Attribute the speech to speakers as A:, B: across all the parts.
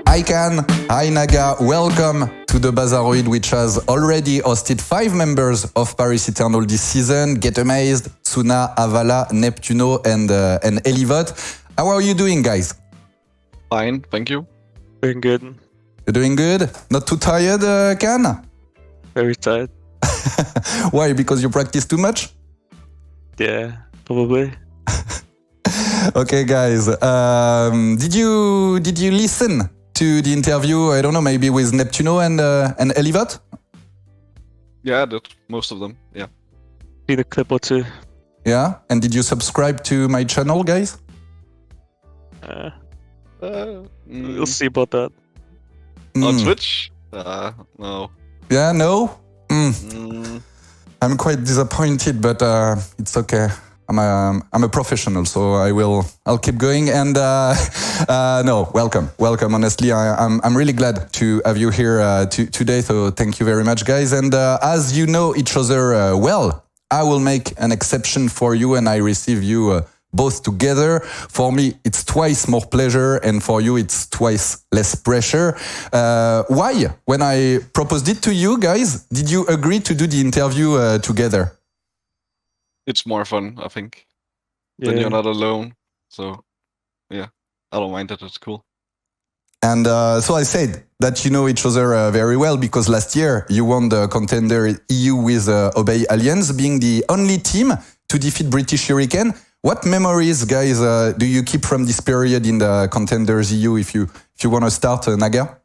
A: Hi Kaan, hi Naga, welcome to the Bazaroid, which has already hosted 5 members of Paris Eternal this season. Get Amazed, Tsuna, Avala, Neptuno and Elivot. How are you doing, guys?
B: Fine, thank you.
C: Doing good.
A: You're doing good? Not too tired, Kaan?
C: Very tired.
A: Why? Because you practice too much?
C: Yeah, probably.
A: Okay, guys. Did you listen to the interview? I don't know, maybe with Neptuno and Elivot?
B: Yeah, most of them. Yeah.
C: Seen a clip or two.
A: Yeah. And did you subscribe to my channel, guys?
C: We'll see about that.
B: On Twitch? No.
A: Yeah, no. I'm quite disappointed, but it's okay. I'm a professional, so I'll keep going. And no, welcome. Honestly, I'm really glad to have you here today. So thank you very much, guys. And as you know each other well, I will make an exception for you, and I receive you both together. For me, it's twice more pleasure, and for you, it's twice less pressure. Why? When I proposed it to you guys, did you agree to do the interview together?
B: It's more fun, I think.
C: Yeah.
B: Then you're not alone. So, yeah, I don't mind that. It's cool.
A: And so I said that you know each other very well because last year you won the Contenders EU with Obey Alliance, being the only team to defeat British Hurricane. What memories, guys, do you keep from this period in the Contenders EU? If you want to start, Naga.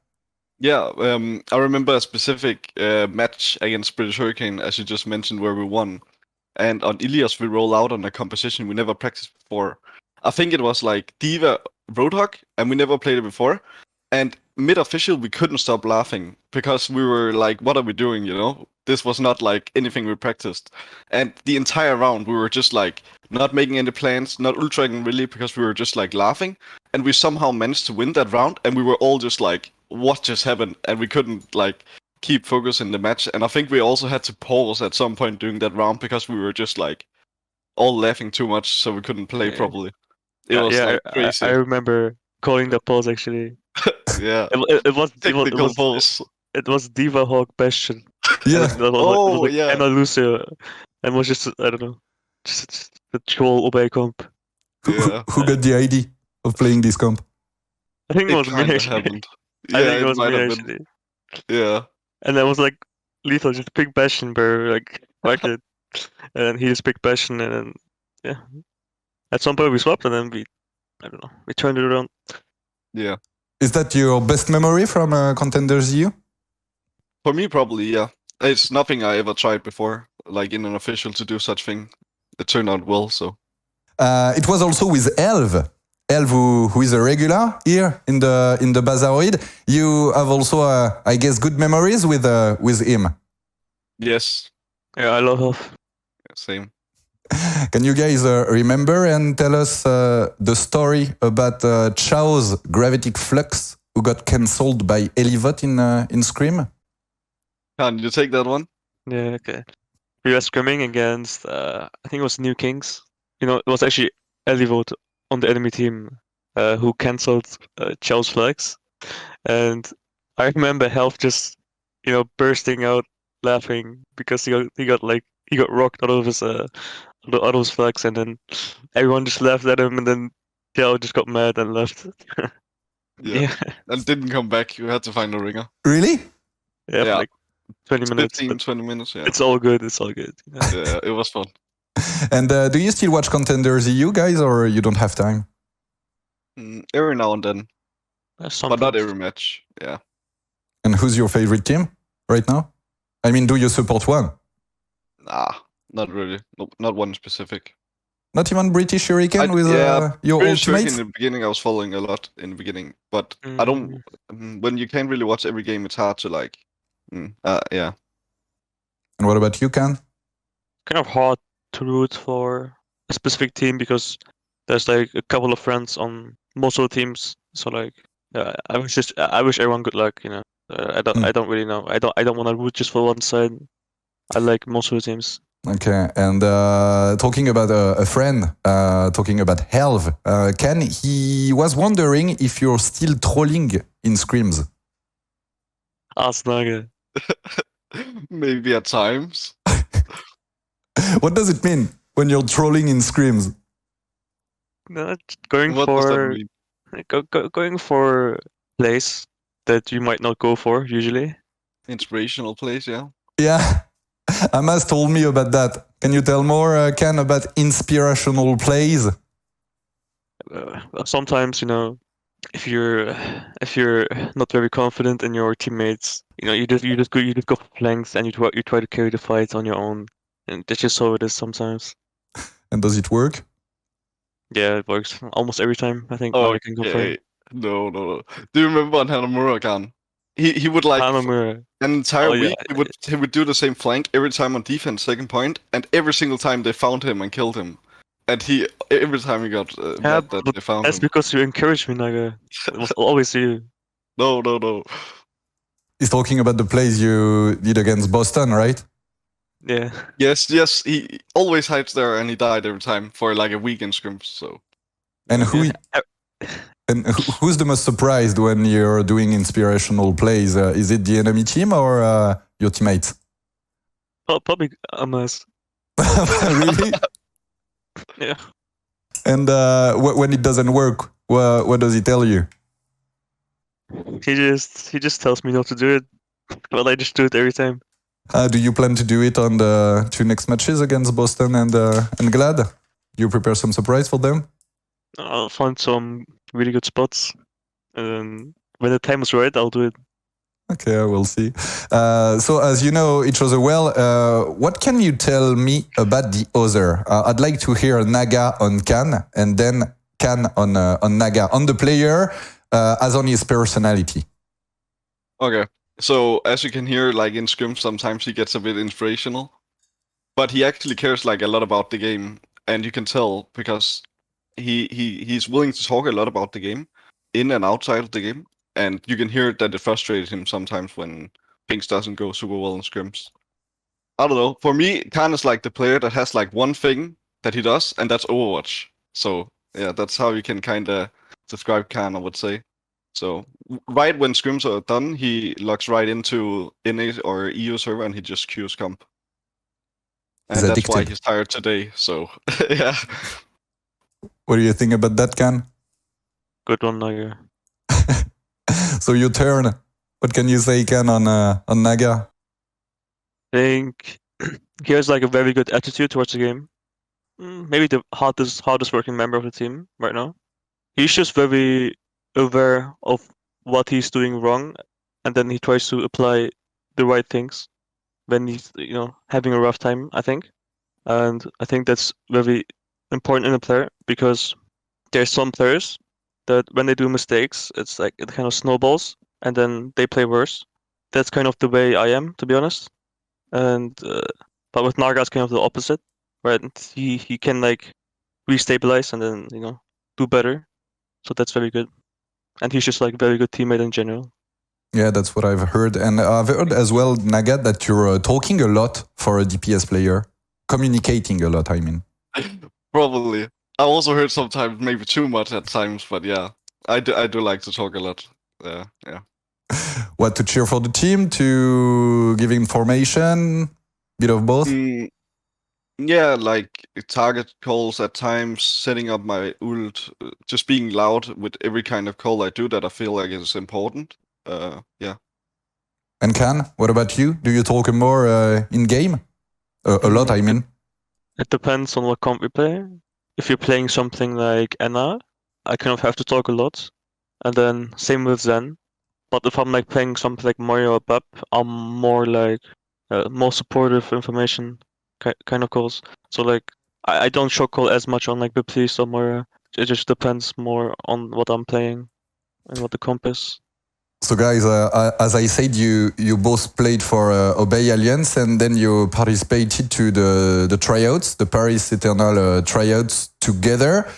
B: Yeah, I remember a specific match against British Hurricane, as you just mentioned, where we won. And on Ilias, we roll out on a composition we never practiced before. I think it was like Diva Roadhog, and we never played it before. And mid-official, we couldn't stop laughing because we were like, what are we doing, you know? This was not like anything we practiced. And the entire round, we were just like not making any plans, not ultraing really, because we were just like laughing. And we somehow managed to win that round, and we were all just like, what just happened? And we couldn't like keep focus in the match. And I think we also had to pause at some point during that round because we were just like all laughing too much, so we couldn't play properly. It was like crazy.
C: I remember calling the pause actually.
B: Yeah.
C: It was
B: Technical pause.
C: It was Diva Hawk Bastion.
A: Yeah.
B: Yeah.
C: And Lucio, and was just I don't know, just the troll obey comp.
B: Yeah.
A: Who got the idea of playing this comp?
C: I think it was me
B: kinda
C: actually.
B: happened.
C: I think it was
B: might
C: me
B: have been.
C: actually.
B: Yeah.
C: And I was like, lethal, just pick Bastion, bro. Like it. And then he just picked Bastion, and then yeah. At some point we swapped, and then we turned it around.
B: Yeah.
A: Is that your best memory from Contenders EU?
B: For me, probably, yeah. It's nothing I ever tried before, like in an official to do such thing. It turned out well, so.
A: It was also with Elv. Elv, who is a regular here in the Bazaroid. You have also, I guess, good memories with him.
B: Yes.
C: Yeah, I love Health.
B: Yeah, same.
A: Can you guys remember and tell us the story about Chao's Gravitic Flux, who got cancelled by Elivot in Scream?
B: Can you take that one?
C: Yeah, okay. We were scrimming against, I think it was New Kings. You know, it was actually Elivote on the enemy team who cancelled Chao's flags. And I remember Health just, bursting out laughing because he got rocked out of his flags, and then everyone just laughed at him, and then Chao just got mad and left.
B: Yeah. And didn't come back. You had to find a ringer.
A: Really?
C: Yeah, for like 20 minutes.
B: 15, 20 minutes, yeah.
C: It's all good.
B: Yeah, it was fun.
A: And do you still watch Contenders EU, guys, or you don't have time?
B: Every now and then. But
C: Sometimes.
B: not every match, yeah.
A: And who's your favorite team right now? I mean, do you support one?
B: Nah, not really. No, not one specific.
A: Not even British Hurricane with your
B: British Hurricane
A: ultimates?
B: in the beginning, I was following a lot in the beginning. But I don't... When you can't really watch every game, it's hard to like... yeah.
A: And what about you, Kaan?
C: Kind of hard to root for a specific team because there's like a couple of friends on most of the teams. So like, I wish everyone good luck. I don't really know. I don't want to root just for one side. I like most of the teams.
A: Okay, and talking about a friend, talking about Helv, Kaan, he was wondering if you're still trolling in scrims.
C: Ask Naga.
B: Maybe at times.
A: What does it mean when you're trolling in scrims?
C: No, going
B: What does that
C: for
B: mean?
C: going for plays that you might not go for usually.
B: Inspirational plays, yeah.
A: Yeah, Amas told me about that. Can you tell more, Kaan, about inspirational plays?
C: Sometimes, if you're not very confident in your teammates, you just go for flanks and you try to carry the fight on your own, and that's just how it is sometimes.
A: And does it work?
C: Yeah, it works almost every time. I think
B: Oh,
C: Naga can confirm.
B: okay. No. Do you remember on Hanamura Kaan? He would like
C: Hanamura.
B: an entire
C: Oh, yeah.
B: week he would do the same flank every time on defense, second point, and every single time they found him and killed him. And every time he got mad that
C: but
B: they found
C: that's
B: him.
C: because you encouraged me, Naga. It was always you.
B: No.
A: He's talking about the plays you did against Boston, right?
C: Yeah.
B: Yes, he always hides there and he died every time for like a week in scrims, so.
A: And who's the most surprised when you're doing inspirational plays? Is it the enemy team or your teammates?
C: Oh, probably Amas.
A: Really?
C: Yeah.
A: And when it doesn't work, what does he tell you?
C: He just tells me not to do it, but I just do it every time.
A: Do you plan to do it on the 2 next matches against Boston and Glad? You prepare some surprise for them?
C: I'll find some really good spots, and then when the time is right, I'll do it.
A: Okay, we'll see. So as you know each other well, what can you tell me about the other? I'd like to hear Naga on Kaan, and then Kaan on Naga, on the player, as on his personality.
B: Okay. So as you can hear, like in scrims, sometimes he gets a bit inspirational, but he actually cares like a lot about the game, and you can tell because he's willing to talk a lot about the game, in and outside of the game, and you can hear that it frustrated him sometimes when things doesn't go super well in scrims. I don't know. For me, Kaan is like the player that has like one thing that he does, and that's Overwatch. So yeah, that's how you can kind of describe Kaan, I would say. So right when scrims are done, he logs right into NA or EU server and he just queues comp. And
A: He's
B: that's why
A: addicted.
B: he's tired today. So yeah.
A: What do you think about that, Kaan?
C: Good one, Naga.
A: So your turn. What can you say, Kaan, on Naga?
C: I think he has like a very good attitude towards the game. Maybe the hardest working member of the team right now. He's just very aware of what he's doing wrong, and then he tries to apply the right things when he's having a rough time, I think. And I think that's very important in a player, because there's some players that when they do mistakes, it's like it kind of snowballs and then they play worse. That's kind of the way I am, to be honest. And but with Naga, it's kind of the opposite, right? He can like restabilize and then do better. So that's very good. And he's just like a very good teammate in general.
A: Yeah, that's what I've heard. And I've heard as well, Naga, that you're talking a lot for a DPS player. Communicating a lot, I mean.
B: Probably. I also heard sometimes maybe too much at times, but yeah, I do like to talk a lot. Yeah.
A: What, to cheer for the team, to give information, bit of both?
B: Yeah, like target calls at times, setting up my ult, just being loud with every kind of call I do that I feel like is important. Yeah.
A: And Kaan, what about you? Do you talk more in game? A lot, I mean.
C: It depends on what comp we play. If you're playing something like Anna, I kind of have to talk a lot. And then same with Zen. But if I'm like playing something like Mario or Bap, I'm more like more supportive information kind of calls. So like I don't short call as much on like Baptiste or Mario. It just depends more on what I'm playing and what the comp is.
A: So guys, as I said, you both played for Obey Alliance, and then you participated to the tryouts, the Paris Eternal tryouts together.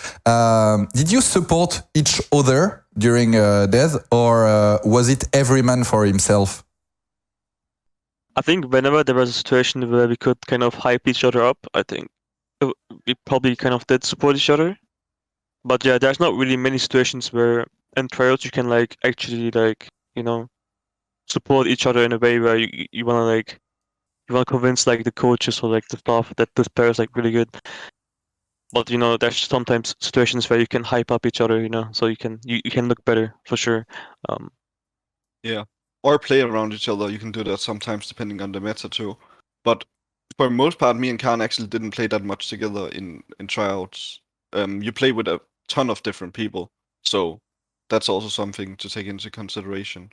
A: Did you support each other during death, or was it every man for himself?
C: I think whenever there was a situation where we could kind of hype each other up, I think we probably kind of did support each other. But yeah, there's not really many situations where in trials you can like actually like, you know, support each other in a way where you wanna like you wanna convince like the coaches or like the staff that this player is like really good. But you know, there's sometimes situations where you can hype up each other, you know, so you can look better for sure.
B: Yeah. Or play around each other. You can do that sometimes depending on the meta too. But for the most part, me and Kaan actually didn't play that much together in tryouts. You play with a ton of different people, so that's also something to take into consideration.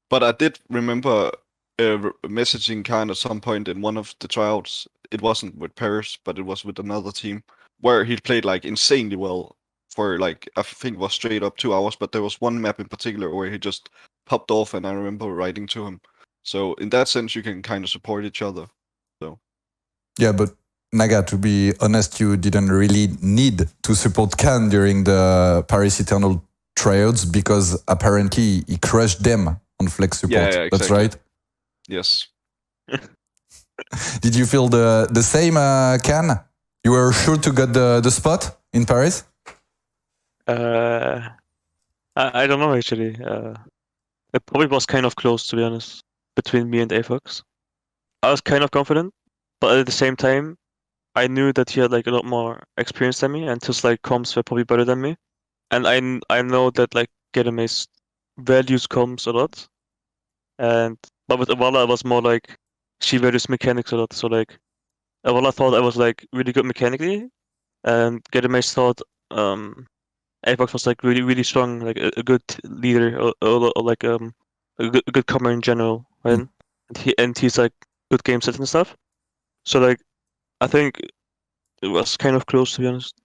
B: But I did remember messaging Kaan at some point in one of the tryouts. It wasn't with Paris, but it was with another team where he played like insanely well for like I think it was straight up 2 hours. But there was one map in particular where he just popped off, and I remember writing to him. So in that sense, you can kind of support each other. So
A: Yeah, but Naga, to be honest, you didn't really need to support Kaan during the Paris Eternal tryouts because apparently he crushed them on Flex support.
B: Yeah, exactly.
A: That's right.
B: Yes.
A: Did you feel the same, Kaan? You were sure to get the spot in Paris?
C: I don't know actually. It probably was kind of close, to be honest, between me and AFOX. I was kind of confident, but at the same time, I knew that he had like a lot more experience than me, and his like comps were probably better than me. And I know that like Getamace values comps a lot, but with Avala it was more like she values mechanics a lot. So like Avala thought I was like really good mechanically, and Getamace thought AFOX was like really strong, like a good leader or like a good comer in general, right? And he's like good game set and stuff. So like I think it was kind of close, to be honest.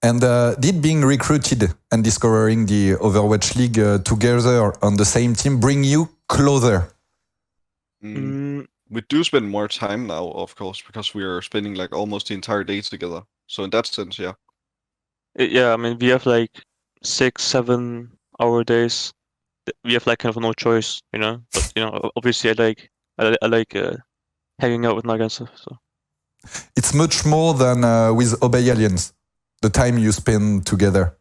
A: And did being recruited and discovering the Overwatch League together on the same team bring you closer?
B: We do spend more time now, of course, because we are spending like almost the entire day together. So in that sense, yeah.
C: Yeah, I mean we have like 6-7 hour days. We have like kind of no choice, you know. But you know, obviously I like hanging out with Naga and stuff. So
A: It's much more than with Obey Aliens, the time you spend together.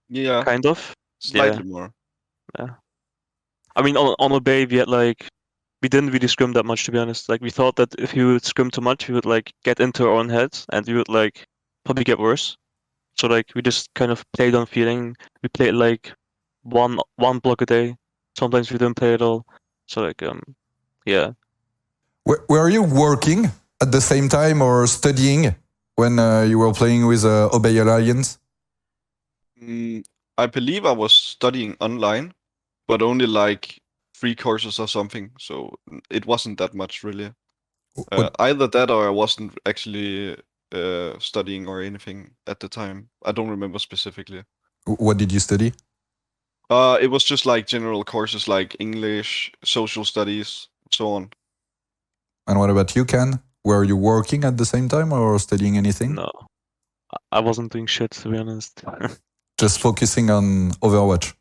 B: Yeah,
C: kind of.
B: slightly more.
C: Yeah. I mean, on Obey, we didn't really scrim that much, to be honest. Like, we thought that if we would scrim too much, we would like get into our own heads, and we would like probably get worse. So like, we just kind of played on feeling. We played like one block a day. Sometimes we didn't play at all. So like, yeah.
A: Were you working at the same time or studying when you were playing with Obey Alliance?
B: I believe I was studying online, but only like 3 courses or something. So it wasn't that much really. Either that or I wasn't actually studying or anything at the time. I don't remember specifically.
A: What did you study?
B: It was just like general courses like English, social studies, so on.
A: And what about you, Kaan? Were you working at the same time or studying anything?
C: No, I wasn't doing shit, to be honest.
A: Just focusing on Overwatch.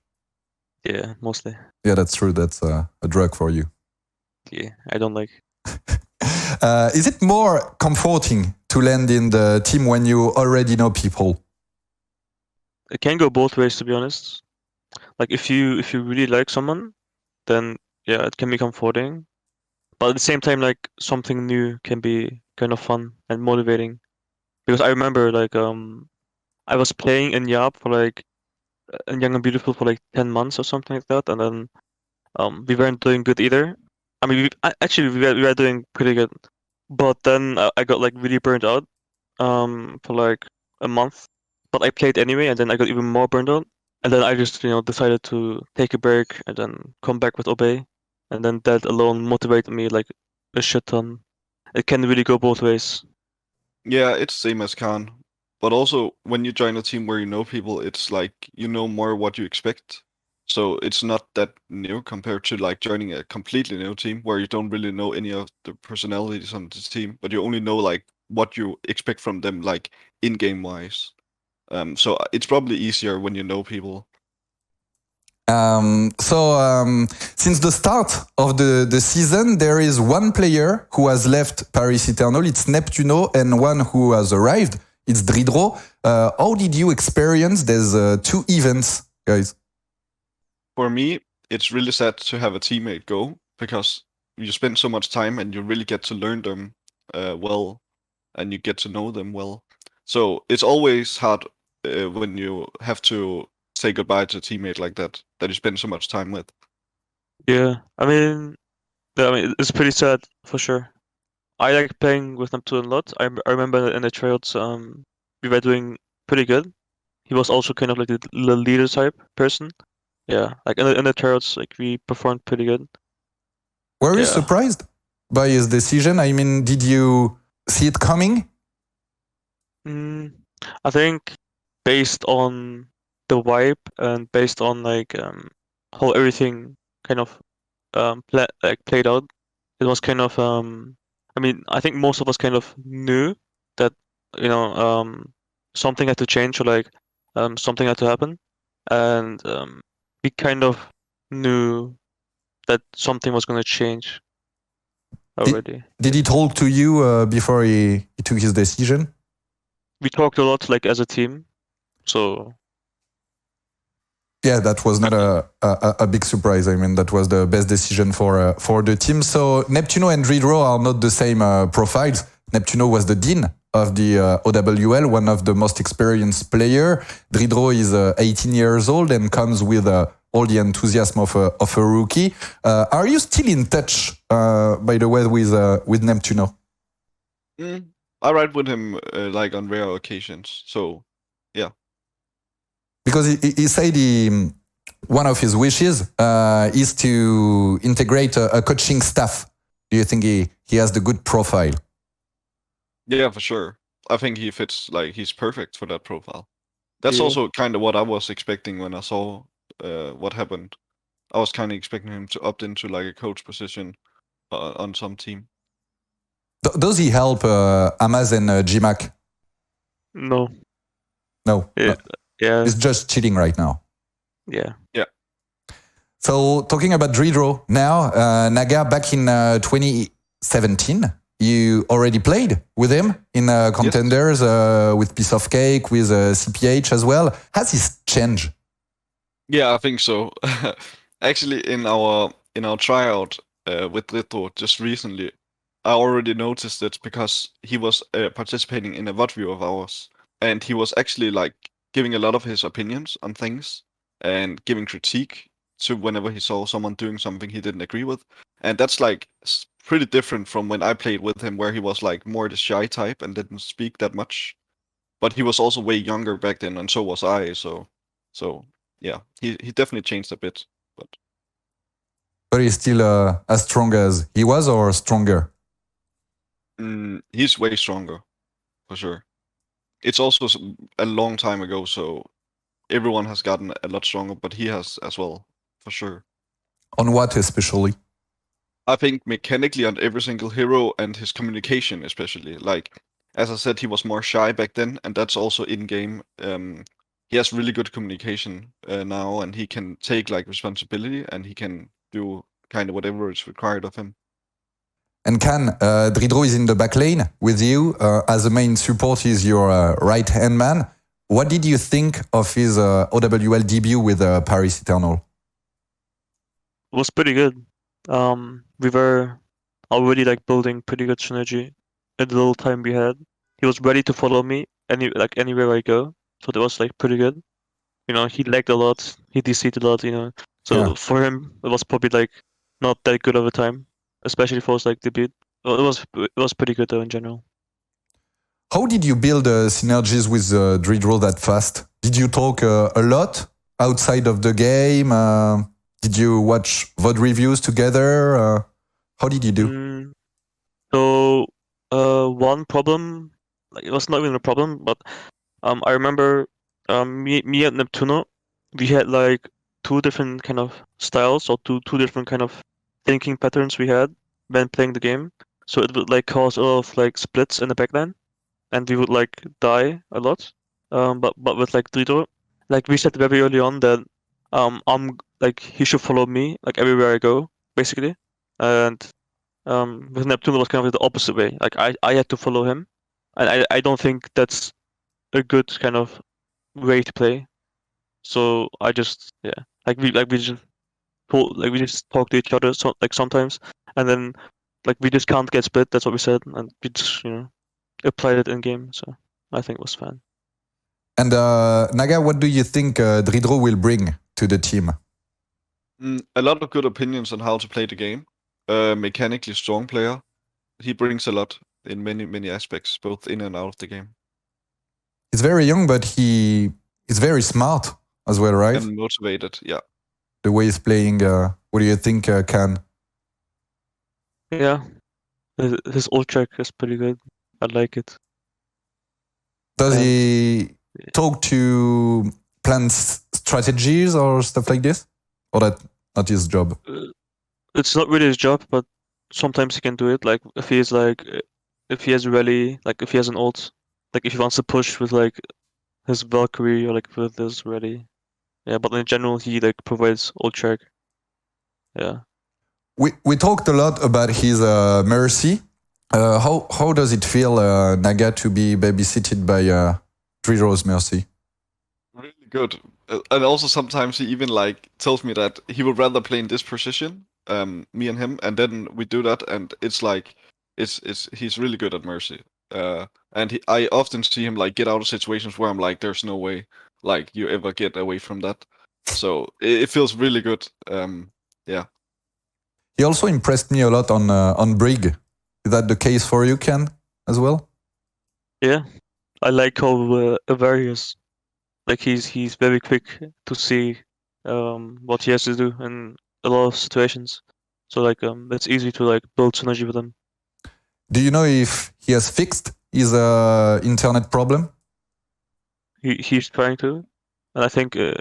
C: Yeah, mostly.
A: Yeah, that's true. That's a drug for you.
C: Yeah, I don't like.
A: Is it more comforting to land in the team when you already know people?
C: It can go both ways, to be honest. Like if you really like someone, then yeah, it can be comforting. But at the same time, like something new can be kind of fun and motivating. Because I remember like I was playing in Yap for like in Young and Beautiful for like 10 months or something like that, and then we weren't doing good either. I mean, actually we were doing pretty good, but then I got like really burnt out for like a month. But I played anyway, and then I got even more burned out. And then I just, decided to take a break and then come back with Obey. And then that alone motivated me like a shit ton. It can really go both ways.
B: Yeah, it's same as Khan. But also, when you join a team where you know people, it's like you know more what you expect. So it's not that new compared to like joining a completely new team where you don't really know any of the personalities on the team, but you only know like what you expect from them, like in-game wise. So it's probably easier when you know people.
A: Since the start of the season, there is one player who has left Paris Eternal. It's Neptuno, and one who has arrived. It's Dridro. How did you experience these two events, guys?
B: For me, it's really sad to have a teammate go, because you spend so much time and you really get to learn them well, and you get to know them well. So it's always hard when you have to say goodbye to a teammate like that you spend so much time with.
C: Yeah, I mean, it's pretty sad for sure. I like playing with Neptuno a lot. I remember in the tryouts, we were doing pretty good. He was also kind of like the leader type person. Yeah, like in the tryouts, like we performed pretty good.
A: Were you surprised by his decision? I mean, did you see it coming?
C: I think based on the vibe and based on like how everything kind of played out, it was kind of I mean, I think most of us kind of knew that something had to change, or like something had to happen, and we kind of knew that something was going to change already.
A: Did he talk to you before he took his decision?
C: We talked a lot, like as a team, so.
A: Yeah, that was not a big surprise. I mean, that was the best decision for the team. So Neptuno and Dridro are not the same profiles. Neptuno was the dean of the OWL, one of the most experienced player. Dridro is 18 years old and comes with all the enthusiasm of a rookie. Are you still in touch, by the way, with Neptuno?
B: I ride with him like on rare occasions. So, yeah.
A: Because he said one of his wishes is to integrate a coaching staff. Do you think he has the good profile?
B: Yeah, for sure. I think he fits, like, he's perfect for that profile. That's also kind of what I was expecting when I saw what happened. I was kind of expecting him to opt into like a coach position on some team.
A: Does he help Amaz and GMAC?
C: No.
A: No.
C: Yeah.
A: He's just chilling right now.
C: Yeah.
B: Yeah.
A: So talking about Dridro now, Naga, back in 2017, you already played with him in Contenders, with Piece of Cake, with CPH as well. Has he changed?
B: Yeah, I think so. Actually, in our tryout with Retour just recently, I already noticed it because he was participating in a VOD view of ours, and he was actually like giving a lot of his opinions on things and giving critique to whenever he saw someone doing something he didn't agree with. And that's like pretty different from when I played with him, where he was like more the shy type and didn't speak that much. But he was also way younger back then, and so was I. So yeah, he definitely changed a bit.
A: But he's still as strong as he was, or stronger?
B: He's way stronger, for sure. It's also a long time ago, so everyone has gotten a lot stronger, but he has as well, for sure.
A: On what especially?
B: I think mechanically on every single hero, and his communication especially. Like, as I said, he was more shy back then, and that's also in-game. He has really good communication now, and he can take like responsibility, and he can do kind of whatever is required of him.
A: And Kaan, Dridro is in the back lane with you. As a main support, he's your right-hand man. What did you think of his OWL debut with Paris Eternal?
C: It was pretty good. We were already like building pretty good synergy in the little time we had. He was ready to follow me anywhere I go, so that was like pretty good. You know, he lagged a lot, he DC'd a lot, you know. So for him, it was probably like not that good of a time, especially for his like debut. Well, it was pretty good though in general.
A: How did you build synergies with Dridro that fast? Did you talk a lot outside of the game? Did you watch VOD reviews together? How did you do?
C: So one problem, like it was not even a problem, but I remember me and Neptuno, we had like two different kind of styles, or two different kind of thinking patterns we had when playing the game. So it would like cause a lot of like splits in the backline, and we would like die a lot. But with like Dridro, like we said very early on that I'm like he should follow me like everywhere I go, basically. And with Neptuno it was kind of the opposite way. Like I had to follow him, and I don't think that's a good kind of way to play. So I just we just talk to each other sometimes, and then we just can't get split. That's what we said, and we just applied it in game. So I think it was fine.
A: And Naga, what do you think Dridro will bring to the team?
B: A lot of good opinions on how to play the game. Mechanically strong player. He brings a lot in many aspects, both in and out of the game.
A: He's very young, but he is very smart as well, right?
B: And motivated, yeah.
A: The way he's playing. What do you think, Kaan?
C: Yeah, his ult track is pretty good. I like it.
A: Does he talk to plan strategies or stuff like this? Or that not his job?
C: It's not really his job, but sometimes he can do it. Like if he has a rally, like if he has an ult, like if he wants to push with like his Valkyrie or like with his rally. Yeah, but in general he like provides ult track. Yeah.
A: We talked a lot about his mercy. How does it feel, Naga, to be babysitted by Dridro's mercy?
B: Really good. And also sometimes he even like tells me that he would rather play in this position, me and him, and then we do that, and it's like he's really good at mercy. And I often see him like get out of situations where I'm like, there's no way like you ever get away from that. So it feels really good. Yeah.
A: He also impressed me a lot on Brig. Is that the case for you, Ken, as well?
C: Yeah, I like how various. Like he's very quick to see what he has to do in a lot of situations. So like it's easy to like build synergy with him.
A: Do you know if he has fixed his internet problem?
C: He's trying to, and I think it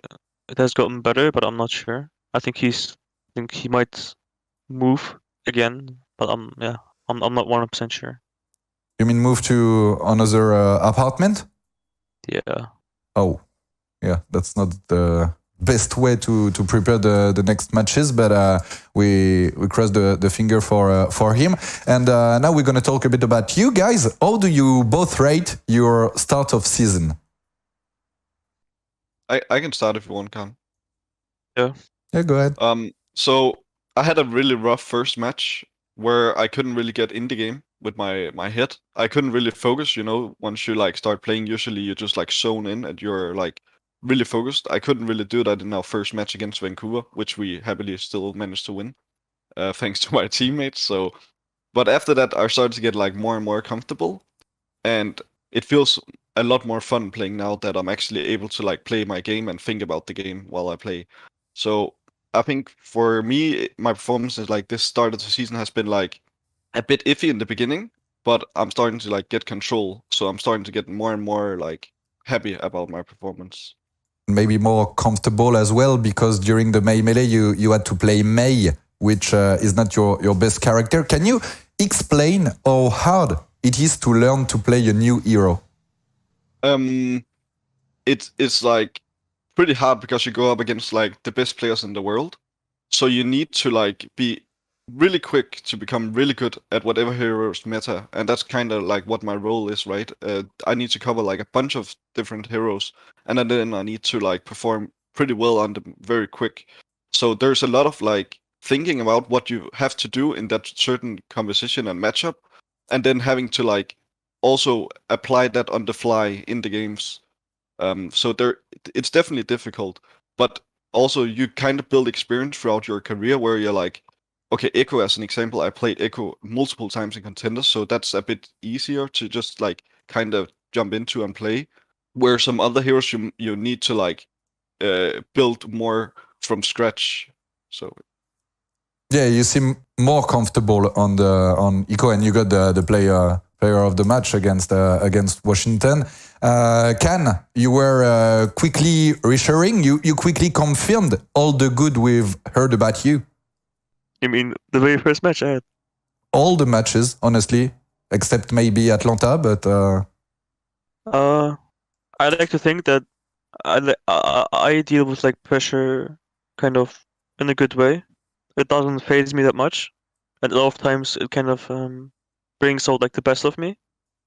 C: has gotten better, but I'm not sure. I think he might move again, but I'm not 100% sure.
A: You mean move to another apartment?
C: Yeah.
A: Oh, yeah, that's not the best way to prepare the next matches, but we cross the finger for him. And now we're going to talk a bit about you guys. How do you both rate your start of season?
B: I can start if you want, Kaan.
C: Yeah.
A: Yeah, go ahead.
B: So I had a really rough first match where I couldn't really get in the game with my head. I couldn't really focus, once you like start playing, usually you just like zone in and you're like really focused. I couldn't really do that in our first match against Vancouver, which we happily still managed to win, thanks to my teammates. So, but after that, I started to get like more and more comfortable, and it feels a lot more fun playing now that I'm actually able to like play my game and think about the game while I play. So I think for me, my performance is like this start of the season has been like a bit iffy in the beginning, but I'm starting to like get control. So I'm starting to get more and more like happy about my performance.
A: Maybe more comfortable as well, because during the May Melee you had to play May, which is not your best character. Can you explain how hard it is to learn to play a new hero?
B: It's like pretty hard because you go up against like the best players in the world. So you need to like be really quick to become really good at whatever heroes meta, and that's kind of like what my role is, right? I need to cover like a bunch of different heroes, and then I need to like perform pretty well on them very quick. So there's a lot of like thinking about what you have to do in that certain composition and matchup, and then having to like also apply that on the fly in the games. So it's definitely difficult, but also you kind of build experience throughout your career where you're like, okay, Echo as an example, I played Echo multiple times in Contenders, so that's a bit easier to just like kind of jump into and play. Where some other heroes you need to like build more from scratch. So
A: yeah, you seem more comfortable on Echo, and you got the player of the match against Washington. Kaan, you were quickly reassuring. You quickly confirmed all the good we've heard about you.
C: You mean the very first match I had?
A: All the matches, honestly, except maybe Atlanta, but
C: I like to think that I deal with like pressure kind of in a good way. It doesn't faze me that much, and a lot of times it kind of brings out like the best of me.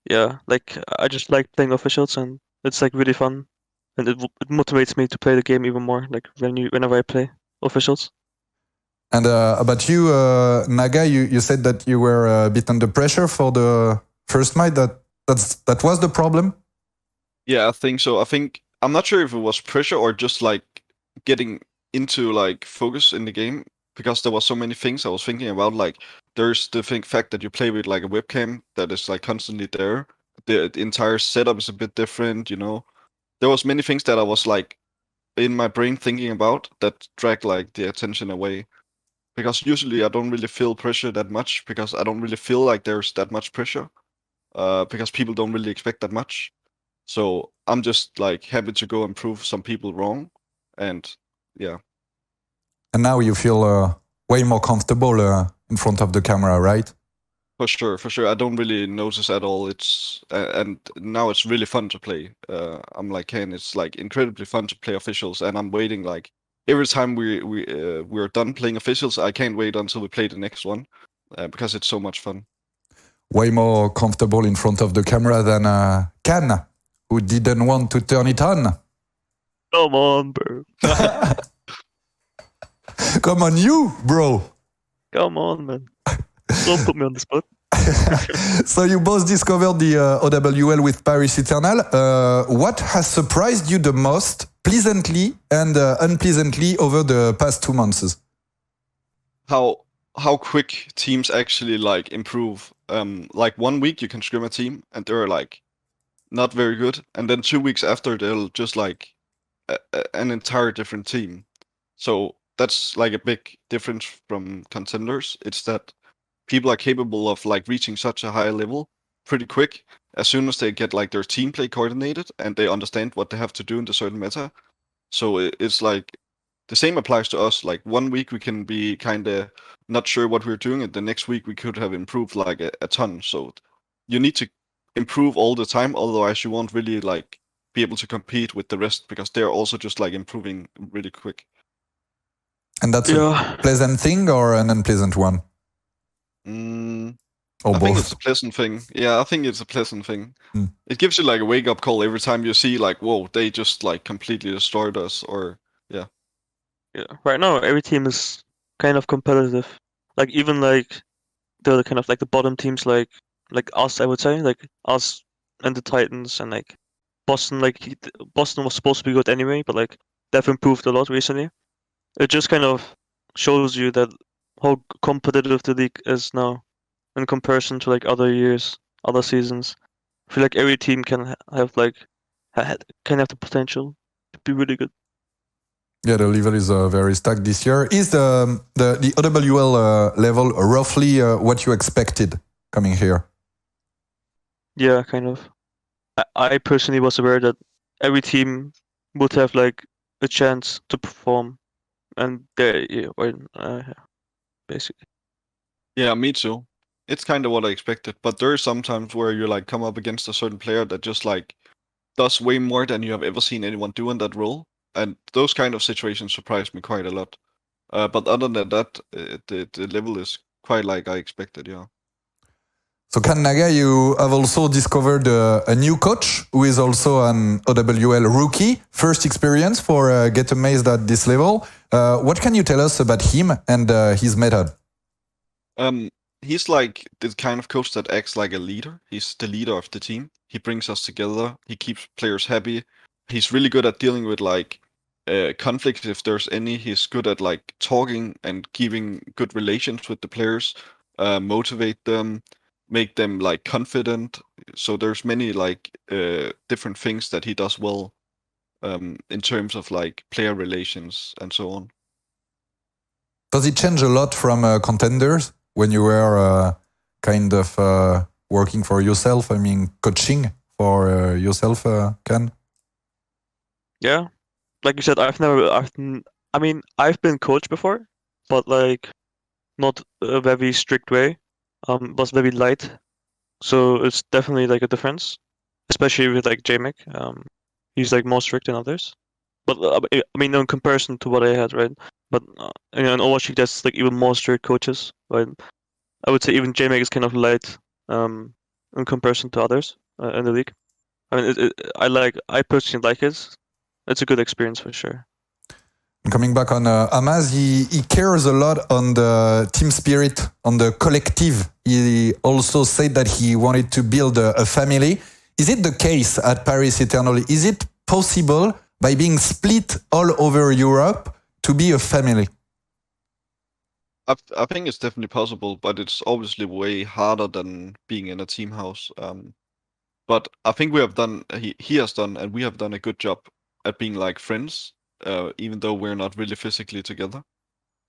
C: Yeah, like I just like playing officials, and it's like really fun, and it motivates me to play the game even more. Like whenever I play officials.
A: And about you, Naga, you said that you were a bit under pressure for the first match. That was the problem.
B: Yeah, I think so. I think I'm not sure if it was pressure or just like getting into like focus in the game because there was so many things I was thinking about. Like there's the fact that you play with like a webcam that is like constantly there. The entire setup is a bit different, you know. There was many things that I was like in my brain thinking about that drag like the attention away. Because usually I don't really feel pressure that much because I don't really feel like there's that much pressure. Because people don't really expect that much. So I'm just like happy to go and prove some people wrong. And yeah.
A: And now you feel way more comfortable in front of the camera, right?
B: For sure, for sure. I don't really notice at all. It's and now it's really fun to play. I'm like Kaan, it's like incredibly fun to play officials, and I'm waiting like every time we're done playing officials. I can't wait until we play the next one because it's so much fun.
A: Way more comfortable in front of the camera than Kaan, who didn't want to turn it on.
C: Come on, bro.
A: Come on, you, bro.
C: Come on, man. Don't put me on the spot.
A: So you both discovered the OWL with Paris Eternal. What has surprised you the most, pleasantly and unpleasantly, over the past 2 months?
B: How quick teams actually like improve. Like 1 week you can scrim a team and they're like not very good, and then 2 weeks after they'll just like an entire different team. So that's like a big difference from contenders. It's that people are capable of like reaching such a high level pretty quick as soon as they get like their team play coordinated and they understand what they have to do in the certain meta. So it's like the same applies to us. Like 1 week we can be kind of not sure what we're doing, and the next week we could have improved like a ton. So you need to improve all the time, otherwise you won't really like be able to compete with the rest because they're also just like improving really quick.
A: And that's a pleasant thing or an unpleasant one? Or
B: I
A: both?
B: think it's a pleasant thing. Yeah, I think it's a pleasant thing. It gives you like a wake-up call every time you see like, whoa, they just like completely destroyed us, or yeah.
C: Yeah. Right now, every team is kind of competitive. Like even like the kind of like the bottom teams, like us, I would say, like us and the Titans and like Boston. Like Boston was supposed to be good anyway, but like they've improved a lot recently. It just kind of shows you that how competitive the league is now in comparison to like other years, other seasons. I feel like every team can have like can have the potential to be really good.
A: Yeah, the level is very stacked this year. Is the OWL level roughly what you expected coming here?
C: Yeah, kind of. I personally was aware that every team would have like a chance to perform, and basically.
B: Yeah, me too. It's kind of what I expected, but there are some times where you like come up against a certain player that just like does way more than you have ever seen anyone do in that role, and those kind of situations surprised me quite a lot. But other than that, the level is quite like I expected. Yeah.
A: So Kaan, Naga, you have also discovered a new coach who is also an OWL rookie. First experience for Get Amazed at this level. What can you tell us about him and his method?
B: He's like the kind of coach that acts like a leader. He's the leader of the team. He brings us together. He keeps players happy. He's really good at dealing with like conflicts if there's any. He's good at like talking and keeping good relations with the players, motivate them, make them like confident. So there's many like different things that he does well in terms of like player relations and so on.
A: Does it change a lot from Contenders when you were kind of working for yourself? I mean, coaching for yourself, Kaan?
C: Yeah, like you said, I've been coached before, but like not a very strict way. Was very light, so it's definitely like a difference, especially with like J-Mick. He's like more strict than others. But I mean, in comparison to what I had, right? But in Overwatch League, there's like even more strict coaches, right? I would say even JMake is kind of light in comparison to others in the league. I mean, I personally like it. It's a good experience for sure.
A: Coming back on Amaz, he cares a lot on the team spirit, on the collective. He also said that he wanted to build a family. Is it the case at Paris Eternal? Is it possible by being split all over Europe to be a family?
B: I think it's definitely possible, but it's obviously way harder than being in a team house. But I think we have done, he has done, and we have done a good job at being like friends, even though we're not really physically together.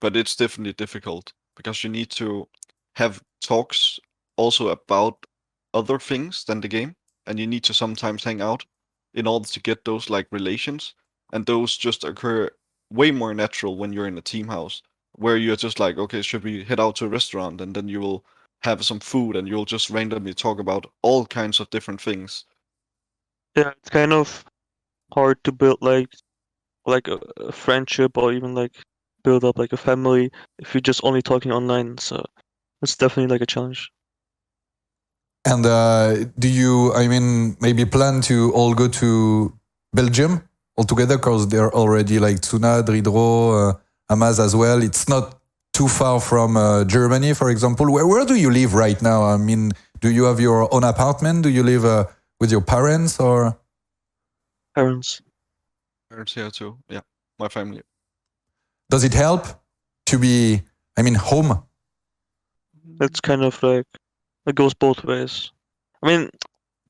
B: But it's definitely difficult because you need to have talks also about other things than the game, and you need to sometimes hang out in order to get those like relations, and those just occur way more natural when you're in a team house, where you're just like, okay, should we head out to a restaurant, and then you will have some food and you'll just randomly talk about all kinds of different things.
C: Yeah, it's kind of hard to build like a friendship or even like build up like a family if you're just only talking online. So it's definitely like a challenge.
A: And do you, I mean, maybe plan to all go to Belgium altogether? Because they're already like Tsuna, Dridro, Amaz as well. It's not too far from Germany, for example. Where do you live right now? I mean, do you have your own apartment? Do you live with your parents or?
C: Parents.
B: Parents here too. Yeah, my family.
A: Does it help to be, I mean, home?
C: It's kind of like it goes both ways. I mean,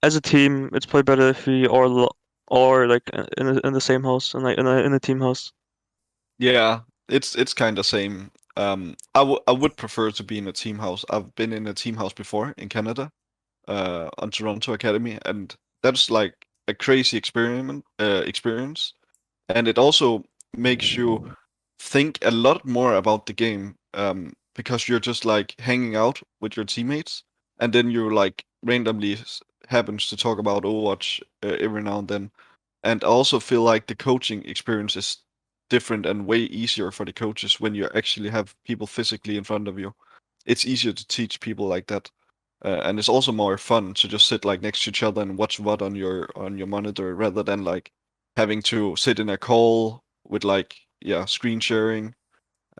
C: as a team, it's probably better if we are like in the same house and like in a team house.
B: Yeah, it's kind of same. I would prefer to be in a team house. I've been in a team house before in Canada, on Toronto Academy, and that's like a crazy experience. And it also makes you think a lot more about the game, because you're just like hanging out with your teammates, and then you like randomly happens to talk about Overwatch every now and then. And I also feel like the coaching experience is different and way easier for the coaches when you actually have people physically in front of you. It's easier to teach people like that, and it's also more fun to just sit like next to each other and watch what on your monitor rather than like having to sit in a call with like screen sharing,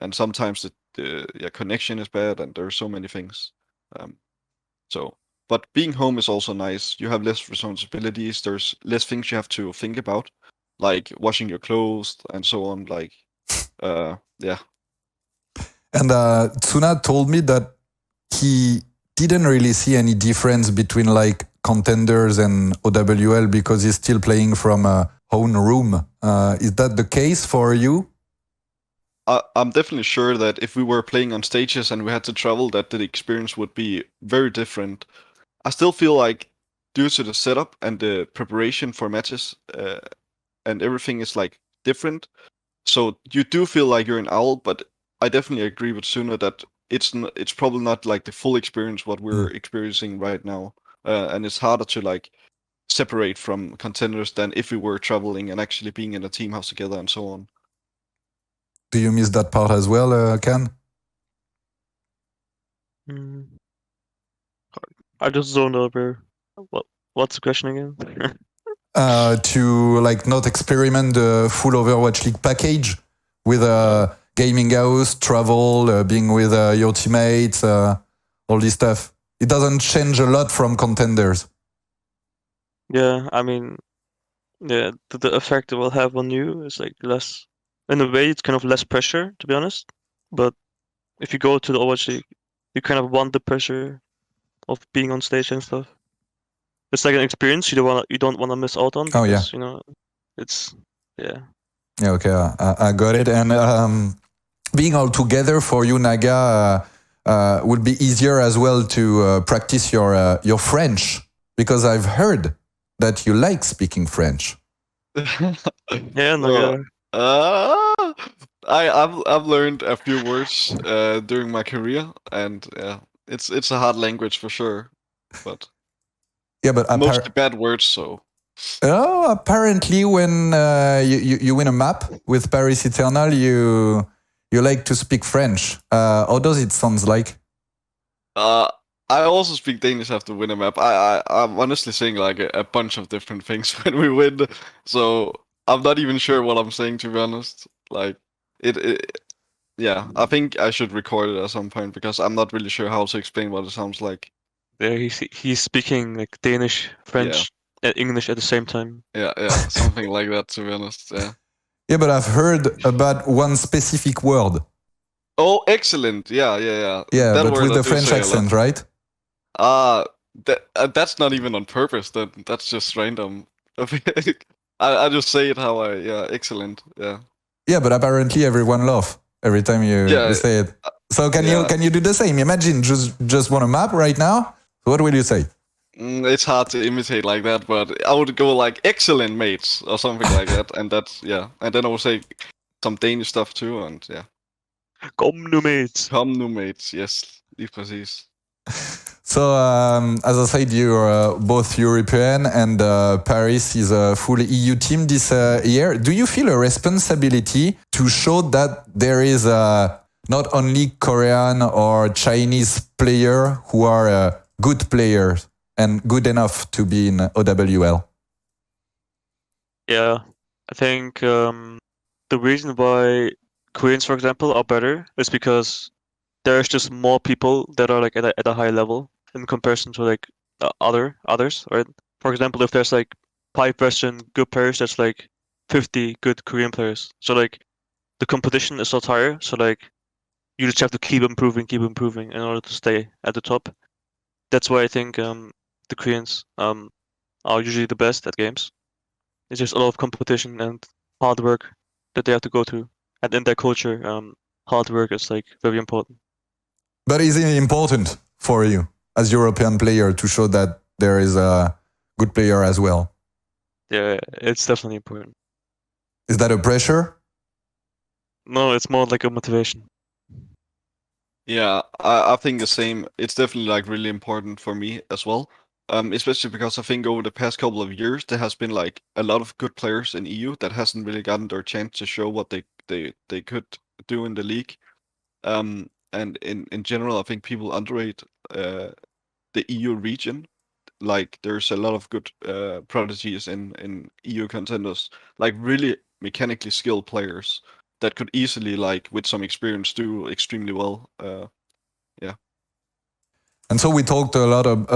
B: and sometimes the connection is bad and there are so many things. But being home is also nice. You have less responsibilities. There's less things you have to think about, like washing your clothes and so on. Like, yeah.
A: And Tsuna told me that he didn't really see any difference between like Contenders and OWL because he's still playing from a own room. Is that the case for you?
B: I'm definitely sure that if we were playing on stages and we had to travel, that the experience would be very different. I still feel like due to the setup and the preparation for matches, and everything is like different. So you do feel like you're an owl, but I definitely agree with Suna that it's probably not like the full experience what we're experiencing right now, and it's harder to like separate from Contenders than if we were traveling and actually being in a team house together and so on.
A: Do you miss that part as well, Kaan?
C: I just zoned over. What's the question again?
A: To like not experiment the full Overwatch League package with a gaming house, travel, being with your teammates, all this stuff. It doesn't change a lot from Contenders.
C: Yeah, I mean, yeah, the effect it will have on you is like less. In a way, it's kind of less pressure, to be honest. But if you go to the Overwatch League, you kind of want the pressure of being on stage and stuff. It's like an experience you don't wanna miss out on because you know it's yeah.
A: Yeah, okay, I got it. And being all together for you, Naga, would be easier as well to practice your French, because I've heard that you like speaking French.
C: Yeah, Naga.
B: I've learned a few words during my career, and it's a hard language for sure, but
A: yeah, but
B: mostly bad words. So
A: Oh, apparently, when you win a map with Paris Eternal, you like to speak French. How does it sound like?
B: I also speak Danish after win a map. I'm honestly saying like a bunch of different things when we win, so I'm not even sure what I'm saying, to be honest. Like yeah, I think I should record it at some point because I'm not really sure how to explain what it sounds like.
C: Yeah, he's speaking like Danish, French, and English at the same time.
B: Yeah, something like that, to be honest. Yeah.
A: Yeah, but I've heard about one specific word.
B: Oh, excellent. Yeah.
A: Yeah,
B: That
A: but
B: word
A: with
B: I
A: the
B: do
A: French
B: say a lot.
A: accent, right?
B: That's not even on purpose. That's just random. I just say it how excellent. Yeah.
A: Yeah, but apparently everyone laughs every time you
B: Yeah.
A: say it. So can
B: Yeah.
A: you do the same? Imagine just won a map right now. What will you say?
B: It's hard to imitate like that, but I would go like excellent mates or something like that, and that's and then I would say some Danish stuff too, and yeah.
C: Kom nu, mates.
B: Come new mates, yes, lige præcis.
A: So, as I said, you're both European, and Paris is a full EU team this year. Do you feel a responsibility to show that there is not only Korean or Chinese player who are good players and good enough to be in OWL?
C: Yeah, I think the reason why Koreans, for example, are better is because there's just more people that are like at a high level in comparison to like others, right? For example, if there's like 5 Western good players, that's like 50 good Korean players. So like the competition is so higher. So like you just have to keep improving in order to stay at the top. That's why I think the Koreans are usually the best at games. It's just a lot of competition and hard work that they have to go through. And in their culture, hard work is like very important.
A: But is it important for you as European player to show that there is a good player as well?
C: Yeah, it's definitely important.
A: Is that a pressure?
C: No, it's more like a motivation.
B: Yeah, I think the same. It's definitely like really important for me as well. Especially because I think over the past couple of years there has been like a lot of good players in EU that hasn't really gotten their chance to show what they could do in the league. And in general, I think people underrate the EU region. Like there's a lot of good prodigies in EU contenders, like really mechanically skilled players that could easily, like with some experience, do extremely well.
A: And so we talked a lot of,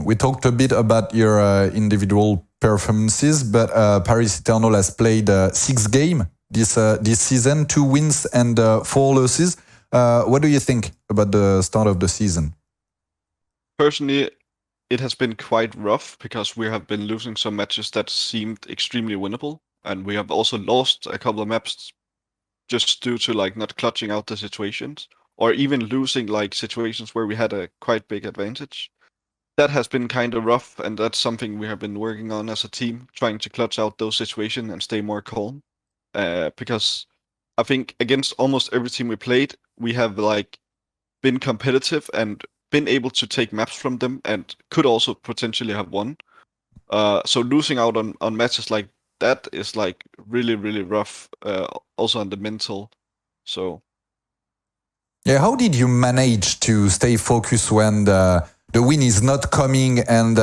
A: we talked a bit about your individual performances, but Paris Eternal has played 6 games this season, 2 wins and 4 losses. What do you think about the start of the season?
B: Personally, it has been quite rough because we have been losing some matches that seemed extremely winnable, and we have also lost a couple of maps just due to like not clutching out the situations, or even losing like situations where we had a quite big advantage. That has been kind of rough, and that's something we have been working on as a team, trying to clutch out those situations and stay more calm. Because I think against almost every team we played, we have like been competitive and been able to take maps from them, and could also potentially have won. So losing out on matches like that is like really, really rough, also on the mental. So
A: Yeah, how did you manage to stay focused when the win is not coming, and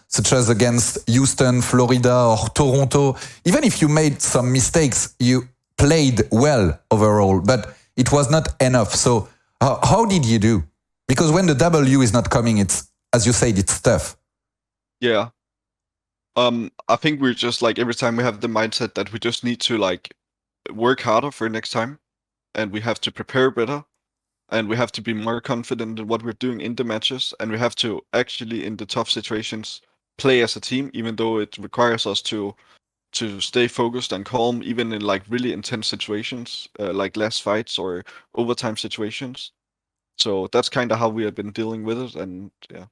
A: such as against Houston, Florida, or Toronto? Even if you made some mistakes, you played well overall, but it was not enough. So how did you do? Because when the W is not coming, it's, as you said, it's tough.
B: yeah. I think we're just like every time we have the mindset that we just need to like work harder for next time, and we have to prepare better, and we have to be more confident in what we're doing in the matches, and we have to actually in the tough situations play as a team, even though it requires us to stay focused and calm, even in like really intense situations, like last fights or overtime situations. So that's kind of how we have been dealing with it, and yeah.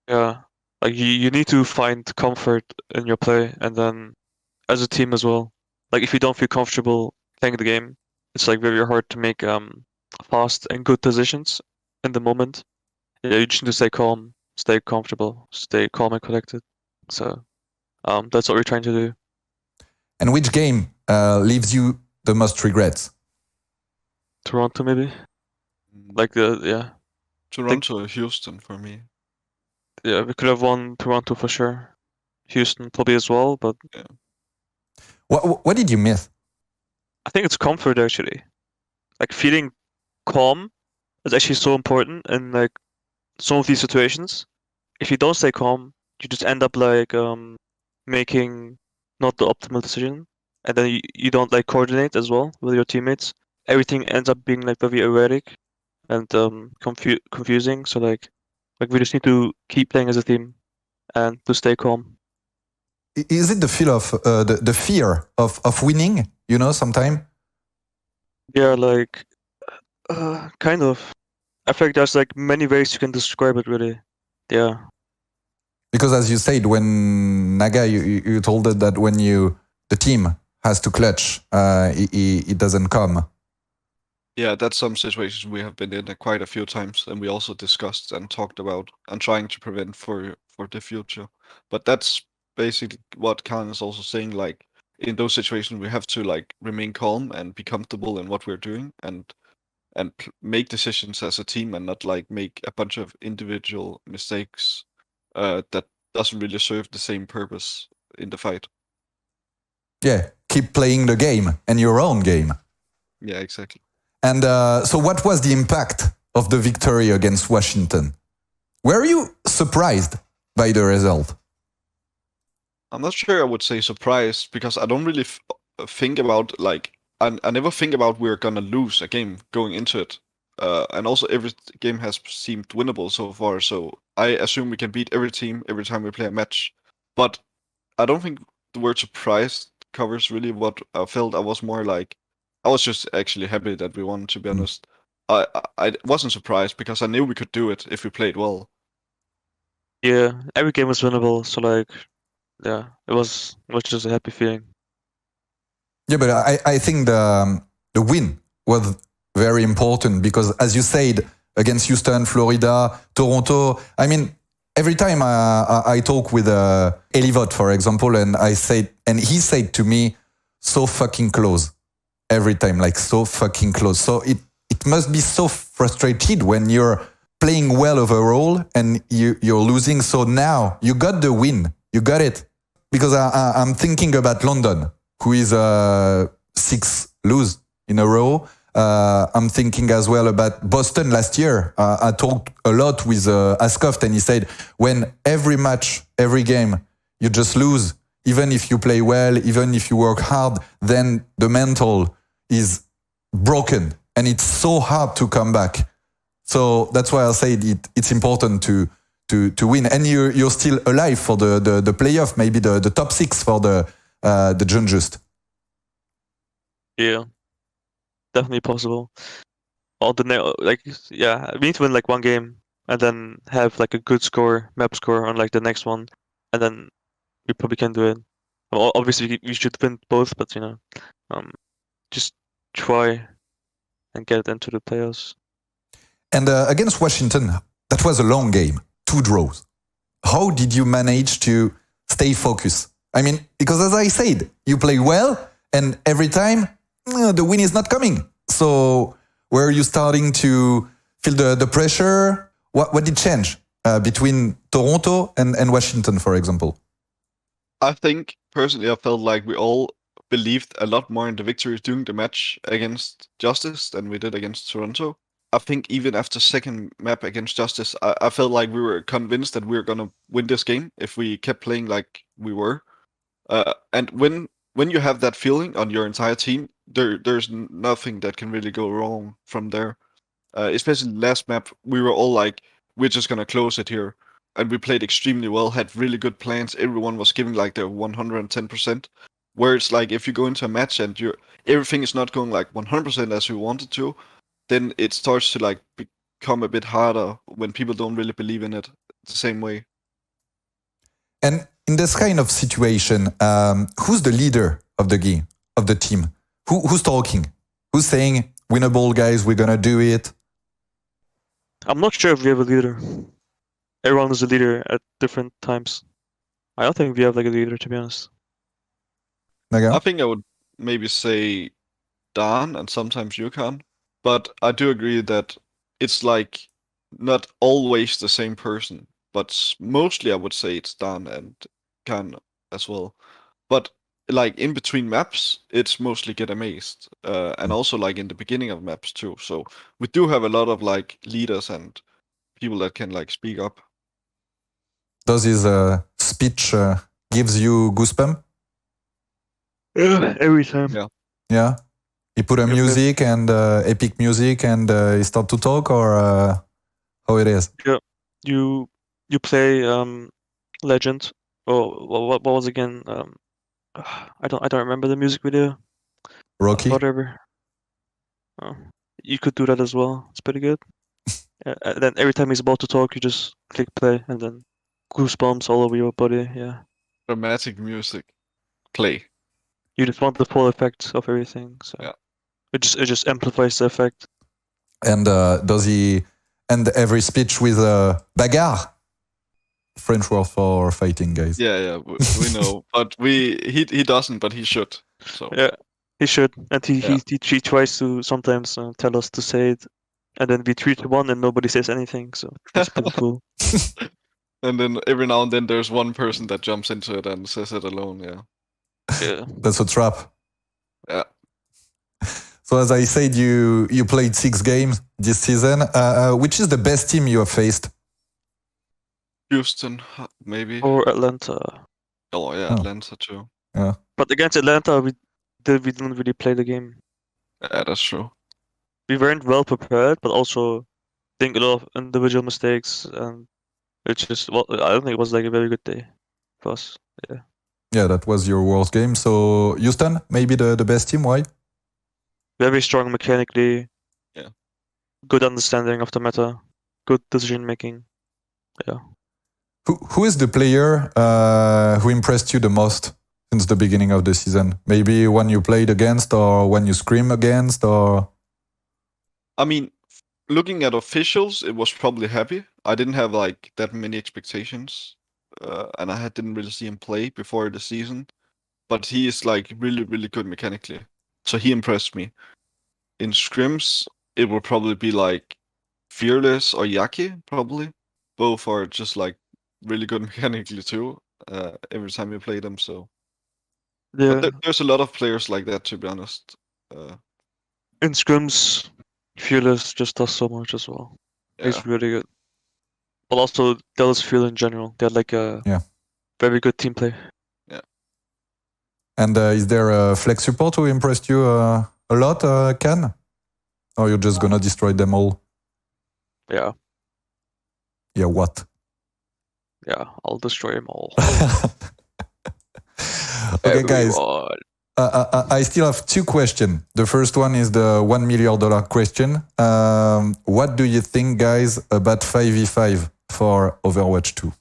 C: Yeah, like you need to find comfort in your play, and then as a team as well. Like if you don't feel comfortable playing the game, it's like very hard to make fast and good decisions in the moment. Yeah, you just need to stay calm, stay comfortable, stay calm and collected. So That's what we're trying to do.
A: And which game leaves you the most regrets?
C: Toronto, maybe.
B: Toronto or Houston for me.
C: Yeah, we could have won Toronto for sure. Houston probably as well, but
A: What did you miss?
C: I think it's comfort actually. Like feeling calm is actually so important in like some of these situations. If you don't stay calm, you just end up like making not the optimal decision, and then you don't like coordinate as well with your teammates. Everything ends up being like very erratic and confusing. So like we just need to keep playing as a team and to stay calm.
A: Is it the feel of the fear of winning? You know, sometime.
C: Yeah, like kind of. I feel like there's like many ways you can describe it really. Yeah.
A: Because as you said, when Naga, you told us that when the team has to clutch, it doesn't come.
B: Yeah, that's some situations we have been in quite a few times, and we also discussed and talked about and trying to prevent for the future. But that's basically what Kaan is also saying. Like in those situations, we have to like remain calm and be comfortable in what we're doing, and make decisions as a team, and not like make a bunch of individual mistakes that doesn't really serve the same purpose in the fight.
A: Yeah, keep playing the game and your own game.
B: Yeah, exactly.
A: And so what was the impact of the victory against Washington? Were you surprised by the result?
B: I'm not sure I would say surprised, because I don't really think about like I never think about we're gonna lose a game going into it. And also every game has seemed winnable so far, so I assume we can beat every team every time we play a match. But I don't think the word surprised covers really what I felt. I was more like, I was just actually happy that we won, to be honest. I wasn't surprised because I knew we could do it if we played well.
C: Yeah, every game was winnable, so like yeah, it was just a happy feeling.
A: Yeah, but I think the win was very important because, as you said, against Houston, Florida, Toronto, I mean, every time I talk with Elivot, for example, and he said to me, so fucking close. Every time, like so fucking close. So it must be so frustrated when you're playing well overall and you're losing. So now you got the win. You got it. Because I'm thinking about London, who is 6 lose in a row. I'm thinking as well about Boston last year. I talked a lot with Askoft, and he said, when every match, every game, you just lose, even if you play well, even if you work hard, then the mental is broken, and it's so hard to come back. So that's why I said it's important to win, and you're still alive for the playoff, maybe the top 6 for the John Just.
C: Yeah, definitely possible. We need to win like one game and then have like a good map score on like the next one, and then we probably can do it. Well, obviously we should win both, but just try and get into the playoffs.
A: And against Washington, that was a long game, 2 draws. How did you manage to stay focused? I mean, because as I said, you play well, and every time the win is not coming. So were you starting to feel the pressure? What did change between Toronto and Washington, for example?
B: I think personally I felt like we all believed a lot more in the victory during the match against Justice than we did against Toronto. I think even after second map against Justice, I felt like we were convinced that we were gonna win this game if we kept playing like we were. And when you have that feeling on your entire team, there's nothing that can really go wrong from there. Especially last map, we were all like, we're just gonna close it here. And we played extremely well, had really good plans. Everyone was giving like their 110%. Where it's like if you go into a match and everything is not going like 100% as you wanted to, then it starts to like become a bit harder when people don't really believe in it the same way.
A: And in this kind of situation, who's the leader of the game, of the team? Who's talking? Who's saying, winnable, guys, we're gonna do it?
C: I'm not sure if we have a leader. Everyone is a leader at different times. I don't think we have like a leader, to be honest.
A: Naga?
B: I think I would maybe say Dan and sometimes Yukon, but I do agree that it's like not always the same person, but mostly I would say it's Dan and Khan as well. But like in between maps, it's mostly Get Amazed, and also like in the beginning of maps too. So we do have a lot of like leaders and people that can like speak up.
A: Does his speech gives you goosebumps?
C: Yeah, every time.
B: Yeah.
A: Yeah? He put a
C: Yep,
A: music and epic music and he start to talk, or how it is?
C: You play Legend, or what was again? I don't remember the music video.
A: Rocky?
C: Whatever. Oh, you could do that as well. It's pretty good. And then every time he's about to talk, you just click play, and then goosebumps all over your body. Yeah,
B: Dramatic music. Play.
C: you just want the full effect of everything. So
B: Yeah.
C: it just amplifies the effect.
A: And does he end every speech with a bagarre? French word for fighting, guys.
B: Yeah, we know, but he doesn't, but he should. So
C: Yeah, he should, and he
B: Yeah.
C: he tries to sometimes tell us to say it, and then we 3-1 and nobody says anything. So it's pretty cool.
B: And then every now and then there's one person that jumps into it and says it alone. Yeah.
C: Yeah.
A: That's a trap.
B: Yeah.
A: So as I said, you played 6 games this season. Which is the best team you have faced?
B: Houston, maybe.
C: Or Atlanta.
B: Oh yeah,
A: Oh.
B: Atlanta too.
C: But against Atlanta, we didn't really play the game.
B: Yeah, that's true.
C: We weren't well prepared, but also I think a lot of individual mistakes, and it's just I don't think it was like a very good day for us.
A: Yeah, that was your worst game. So Houston, maybe the best team. Why?
C: Very strong mechanically.
B: Yeah.
C: Good understanding of the meta. Good decision making.
A: Who is the player who impressed you the most since the beginning of the season? Maybe one you played against, or one you scream against, or
B: I mean, looking at officials, it was probably Happy. I didn't have like that many expectations, and I didn't really see him play before the season. But he is like really, really good mechanically, so he impressed me. In scrims, it will probably be like Fearless or Yaki, probably. Both are just like really good mechanically too. Every time you play them, so.
C: Yeah.
B: But there's a lot of players like that, to be honest.
C: In scrims, Fearless just does so much as well.
B: Yeah.
C: He's really good. But also Dallas Fuel in general. They're like a
A: Yeah.
C: very good team play.
A: and is there a flex support who impressed you a lot, Kaan? Or you're just gonna destroy them all?
C: Yeah.
A: Yeah, what?
C: Yeah, I'll destroy them all.
A: Okay, guys.
C: Everyone.
A: I still have 2 questions. The first one is the $1 million question. What do you think, guys, about 5v5 for Overwatch 2?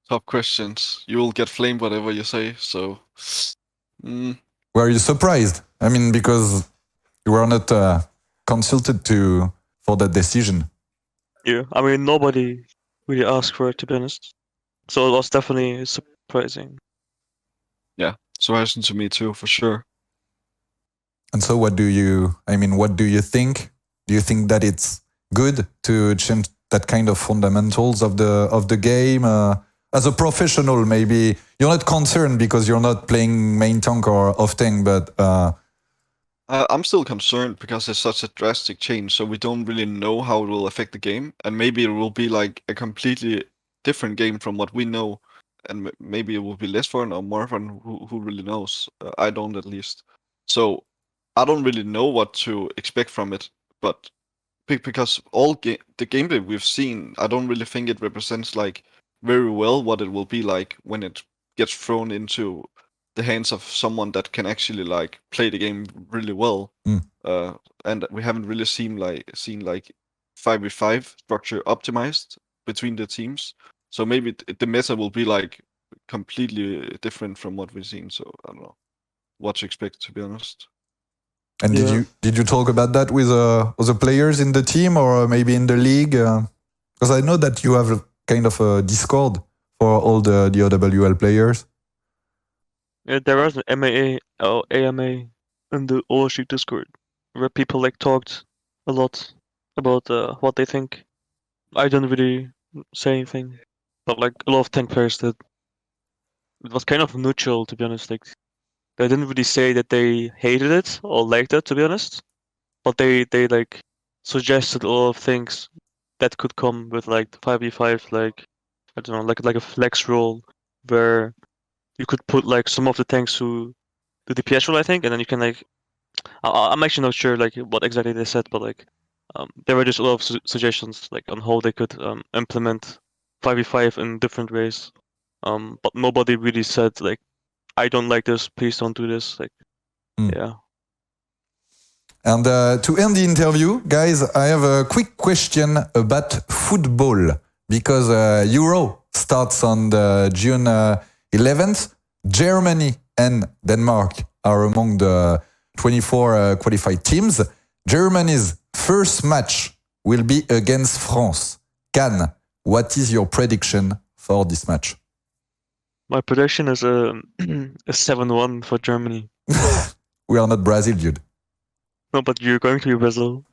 B: Top questions. You will get flamed whatever you say, so.
A: Were you surprised? I mean, because you were not consulted for that decision.
C: Yeah, I mean, nobody really asked for it, to be honest. So it was definitely surprising.
B: Surprising to me too, for sure.
A: And so what do you think? Do you think that it's good to change that kind of fundamentals of the game? As a professional, maybe you're not concerned because you're not playing main tank or off tank, but
B: I'm still concerned because it's such a drastic change, so we don't really know how it will affect the game, and maybe it will be like a completely different game from what we know, and maybe it will be less fun or more fun. Who really knows? I don't, at least. So I don't really know what to expect from it, but because the gameplay we've seen, I don't really think it represents like very well what it will be like when it gets thrown into the hands of someone that can actually like play the game really well. And we haven't really seen like 5v5 structure optimized between the teams. So maybe the meta will be like completely different from what we've seen. So I don't know what to expect, to be honest.
A: And did you talk about that with other players in the team or maybe in the league? Because I know that you have a kind of a Discord for all the OWL players?
C: Yeah, there was an MAA or AMA in the Overwatch Discord where people like talked a lot about what they think. I didn't really say anything, but like a lot of tank players did. It was kind of neutral, to be honest. Like they didn't really say that they hated it or liked it, to be honest. But they like suggested a lot of things that could come with like the 5v5, like I don't know, like a flex role where you could put like some of the tanks who do the DPS role, I think, and then you can like I'm actually not sure like what exactly they said, but like there were just a lot of suggestions like on how they could implement 5v5 in different ways. But nobody really said like I don't like this, please don't do this. Like yeah.
A: And to end the interview, guys, I have a quick question about football because Euro starts on the June 11th. Germany and Denmark are among the 24 qualified teams. Germany's first match will be against France. Kaan, what is your prediction for this match?
C: My prediction is a 7-1 for Germany.
A: We are not Brazil, dude.
C: No, but you're going to be Brazil.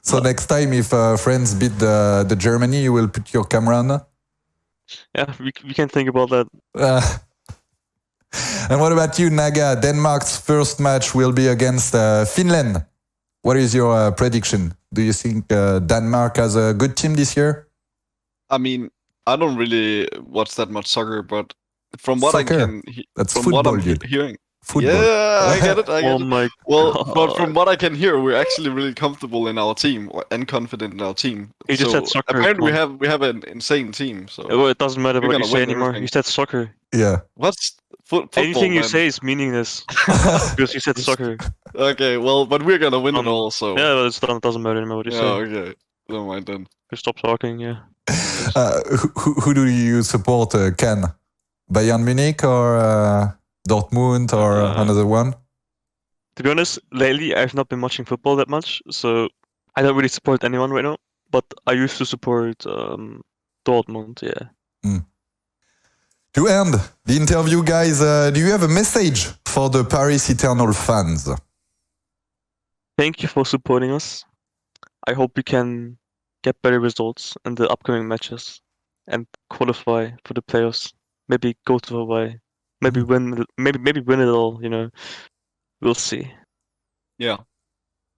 A: So next time, if France beat the Germany, you will put your camera on?
C: Yeah, we can think about that.
A: And what about you, Naga? Denmark's first match will be against Finland. What is your prediction? Do you think Denmark has a good team this year?
B: I mean, I don't really watch that much soccer, but from what
A: Soccer?
B: I can,
A: That's
B: from
A: football,
B: what I'm
A: dude.
B: hearing,
A: Football.
B: yeah, I get it. I get
C: Oh
B: it.
C: my
B: Well,
C: God.
B: but from what I can hear, we're actually really comfortable in our team and confident in our team.
C: You just said soccer,
B: Apparently,
C: come on.
B: we have an insane team. So
C: Well, it doesn't matter
B: We're
C: what you
B: gonna
C: say
B: win
C: anymore.
B: everything.
C: You said soccer.
A: Yeah.
B: what's football?
C: Anything you
B: man?
C: say is meaningless because you said soccer.
B: Okay, well, but we're gonna win it all. So
C: Yeah, but it doesn't matter anymore what you
B: yeah,
C: say.
B: okay, never mind then.
C: Just stop talking. Yeah.
A: Who do you support, Kaan? Bayern Munich or Dortmund or another one?
C: To be honest, lately I've not been watching football that much, so I don't really support anyone right now. But I used to support Dortmund. Yeah.
A: To end the interview, guys, do you have a message for the Paris Eternal fans?
C: Thank you for supporting us. I hope we can get better results in the upcoming matches and qualify for the playoffs. Maybe go to Hawaii. Maybe win. Maybe win it all. You know, we'll see.
B: Yeah.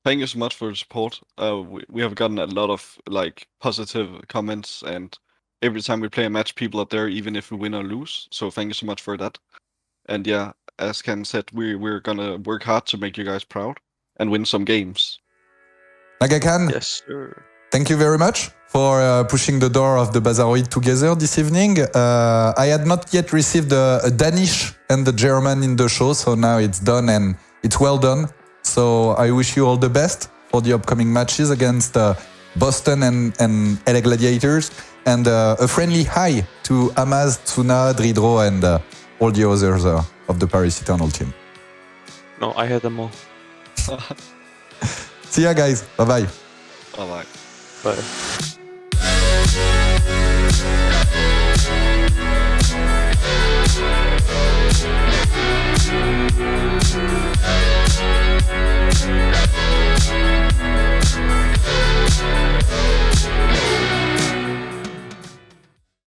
B: Thank you so much for the support. We have gotten a lot of like positive comments, and every time we play a match, people are there, even if we win or lose. So thank you so much for that. And yeah, as Ken said, we're gonna work hard to make you guys proud and win some games.
A: Naga Kaan,
C: Yes, sir.
A: thank you very much for pushing the door of the Bazaroid together this evening. I had not yet received a Danish and the German in the show, so now it's done and it's well done. So I wish you all the best for the upcoming matches against Boston and LA Gladiators. And a friendly hi to Amaz, Tsuna, Dridro, and all the others of the Paris Eternal team.
C: No, I had them all.
A: See ya, guys. Bye-bye.
B: Bye-bye.
C: Bye.